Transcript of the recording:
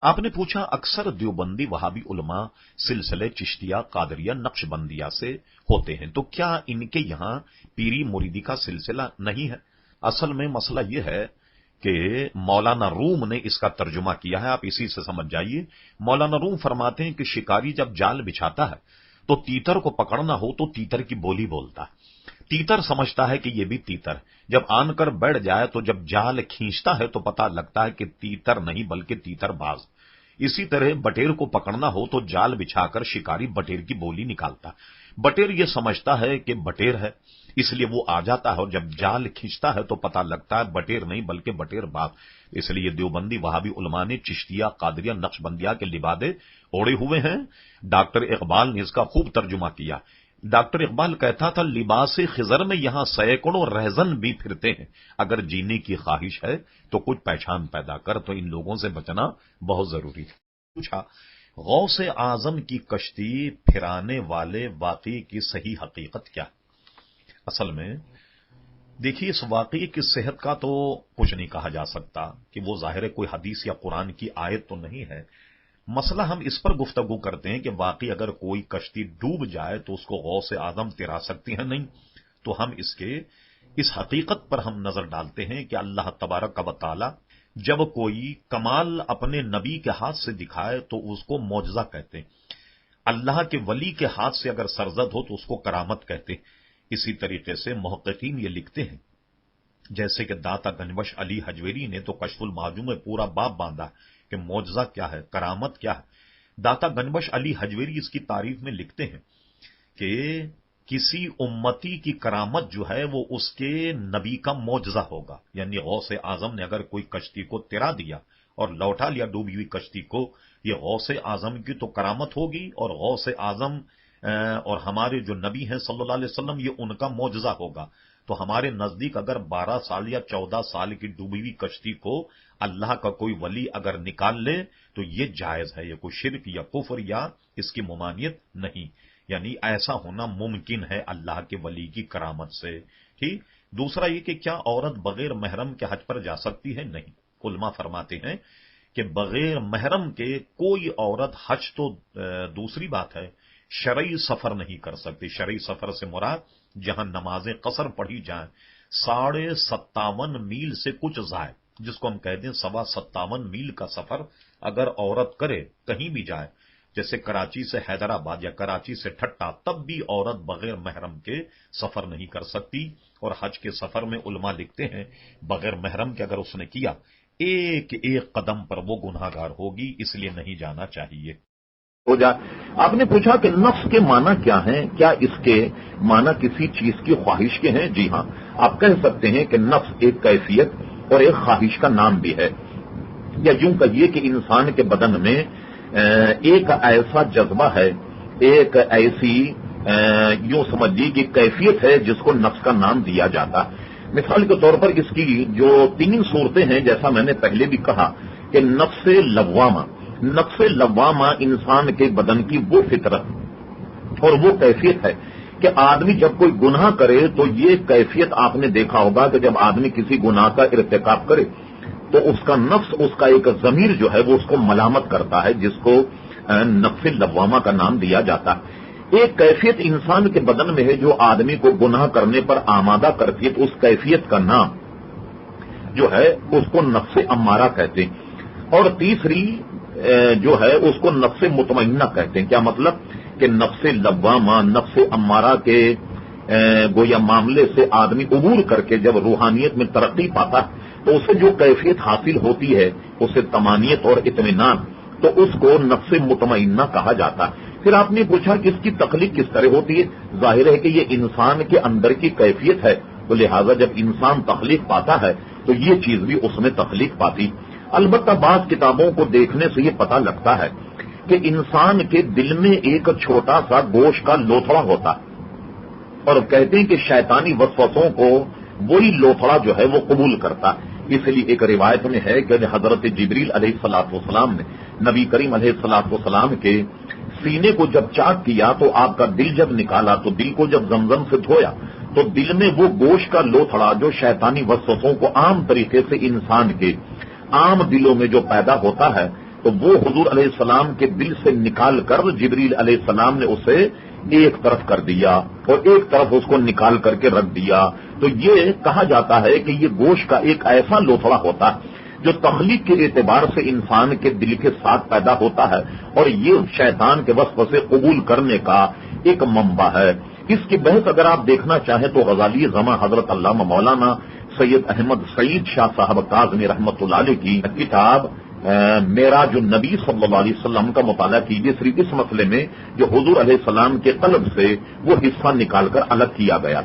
आपने पूछा अक्सर देवबंदी वहाबी उलमा सिलसिले चिश्तिया कादरिया नक्शबंदिया से होते हैं, तो क्या इनके यहां पीरी मुरीदी का सिलसिला नहीं है? असल में मसला यह है कि मौलाना रूम ने इसका तर्जुमा किया है, आप इसी से समझ जाइए। मौलाना रूम फरमाते हैं कि शिकारी जब जाल बिछाता है तो तीतर को पकड़ना हो तो तीतर की बोली बोलता है। तीतर समझता है कि यह भी तीतर, जब आन कर बैठ जाए तो जब जाल खींचता है तो पता लगता है कि तीतर नहीं बल्कि तीतर बाज। इसी तरह बटेर को पकड़ना हो तो जाल बिछाकर शिकारी बटेर की बोली निकालता। बटेर यह समझता है कि बटेर है, इसलिए वो आ जाता है, और जब जाल खींचता है तो पता लगता है बटेर नहीं बल्कि बटेर बाज। इसलिए देवबंदी वहाबी उलमा ने चिश्तिया कादरिया नक्शबंदिया के लिबादे ओढ़े हुए हैं। डॉक्टर इकबाल ने इसका खूब तर्जुमा किया। डॉक्टर इकबाल कहता था, लिबास खिजर में यहां सैकड़ों रहजन भी फिरते हैं, अगर जीने की ख्वाहिश है तो कुछ पहचान पैदा कर, तो इन लोगों से बचना बहुत जरूरी है। पूछा, गौसे आजम की कश्ती फिराने वाले वाकई की सही हकीकत क्या? असल में देखिए, इस वाकई की सेहत का तो कुछ नहीं कहा जा सकता कि वो जाहिर है कोई हदीस या कुरान की आयत तो नहीं है। मसला हम इस पर गुफ्तगू करते हैं कि वाकई अगर कोई कश्ती डूब जाए तो उसको गौसे आजम तिरा सकती है नहीं, तो हम इस हकीकत पर हम नजर डालते हैं कि अल्लाह तबारक व तआला जब कोई कमाल अपने नबी के हाथ से दिखाए तो उसको मौजजा कहते हैं। अल्लाह के वली के हाथ से अगर सरजद हो तो उसको करामत कहते हैं। इसी तरीके से मुहक्किकीन ये लिखते हैं, जैसे कि दाता गंजबख्श अली हजवेरी ने तो कशफुल माजूम में पूरा बाब बांधा कि मौजजा क्या है, करामत क्या है। दाता गंजबख्श अली हजवेरी इसकी तारीफ में लिखते हैं कि किसी उम्मती की करामत जो है वो उसके नबी का मौजजा होगा। यानी गौसे आजम ने अगर कोई कश्ती को तिरा दिया और लौटा लिया डूबी हुई कश्ती को, ये गौसे आजम की तो करामत होगी, और गौसे आजम और हमारे जो नबी हैं सल्लल्लाहु अलैहि वसल्लम, ये उनका मौजजा होगा। तो हमारे नजदीक अगर 12 साल या 14 साल की डूबी हुई कश्ती को अल्लाह का कोई वली अगर निकाल ले तो ये जायज है, ये कोई शिर्क या कुफ्र या इसकी मुमानियत नहीं। यानी ऐसा होना मुमकिन है अल्लाह के वली की करामत से। ठीक। दूसरा ये कि क्या औरत बगैर महरम के हज पर जा सकती है? नहीं। उलमा फरमाते हैं कि बगैर महरम के कोई औरत हज तो दूसरी बात है, शरई सफर नहीं कर सकती। शरई सफर से मुराद जहां नमाजें कसर पढ़ी जाएं, 57.5 मील से कुछ जाए, जिसको हम कहते हैं 57 मील का सफर अगर औरत करे, कहीं भी जाए, जैसे कराची से हैदराबाद या कराची से ठट्टा, तब भी औरत बगैर महरम के सफर नहीं कर सकती। और हज के सफर में उलमा लिखते हैं बगैर महरम के अगर उसने किया, एक एक कदम पर वो गुनाहगार होगी, इसलिए नहीं जाना चाहिए। हो जाए। आपने पूछा कि नफ्स के माना क्या हैं, क्या इसके माना किसी चीज की ख्वाहिश के हैं? जी हां, आप कह सकते हैं कि नफ्स एक कैफियत और एक ख्वाहिश का नाम भी है, या यूं कहिए कि इंसान के बदन में एक ऐसा जज्बा है, एक ऐसी यूं समझिए कि कैफियत है जिसको नफ्स का नाम दिया जाता है। मिसाल के तौर पर इसकी जो 3 सूरतें हैं, जैसा मैंने पहले भी कहा कि नफ्स लव्वामा, नफ्स लव्वामा इंसान के बदन की वो फितरत और वो कैफियत है कि आदमी जब कोई गुनाह करे तो ये कैफियत आपने देखा होगा कि जब आदमी किसी गुनाह का इर्तिकाब करे तो उसका नफ्स, उसका एक जमीर जो है वो उसको मलामत करता है, जिसको नफ्स लव्वामा का नाम दिया जाता है। एक कैफियत इंसान के बदन में है जो आदमी को गुनाह करने पर आमादा करती है, तो उस कैफियत का नाम जो है उसको नफ्स अम्मारा कहते हैं। और तीसरी जो है उसको नफ्स मुतमइन्ना कहते हैं। क्या मतलब कि नफ्स लव्वामा, नफ्स अम्मारा के गोया मामले से आदमी उबूर करके जब रूहानियत में तरक्की पाता है तो उसे जो कैफियत हासिल होती है, उसे तमानियत और इत्मीनान, तो उसको नफ्स मुतमइन्ना कहा जाता है। फिर आपने पूछा कि इसकी तख्लीक किस तरह होती है? जाहिर है कि ये इंसान के अंदर की कैफियत है, तो लिहाजा जब इंसान तख्लीक पाता है तो ये चीज भी उसमें तख्लीक पाती। अलबत्ता बाज़ किताबों को देखने से ये पता लगता है कि इंसान के दिल में एक छोटा सा गोश्त का लोथड़ा होता है, और कहते हैं कि शैतानी वसवसों को वही लोथड़ा जो है वो कबूल करता है। इसलिए एक रिवायत में है कि हजरत जिब्रील अलैहिस्सलाम ने नबी करीम अलैहिस्सलाम के सीने को जब चाक किया तो आपका दिल जब निकाला, तो दिल को जब जमजम से धोया तो दिल में वो गोश्त का लोथड़ा जो शैतानी वसवसों को आम तरीके से इंसान के आम दिलों में जो पैदा होता है, تو وہ حضور علیہ السلام کے دل سے نکال کر جبریل علیہ السلام نے اسے ایک طرف کر دیا اور ایک طرف اس کو نکال کر کے رکھ دیا. تو یہ کہا جاتا ہے کہ یہ گوشت کا ایک ایسا لوتھڑا ہوتا ہے جو تخلیق کے اعتبار سے انسان کے دل کے ساتھ پیدا ہوتا ہے اور یہ شیطان کے وسوسے قبول کرنے کا ایک منبع ہے. اس کی بحث اگر آپ دیکھنا چاہیں تو غزالی غما حضرت علامہ مولانا سید احمد سعید شاہ صاحب کاظمی رحمۃ اللہ علیہ کی کتاب معراج النبی صلی اللہ علیہ وسلم کا مطالعہ کیجیے. صرف اس مسئلے میں جو حضور علیہ السلام کے قلب سے وہ حصہ نکال کر الگ کیا گیا.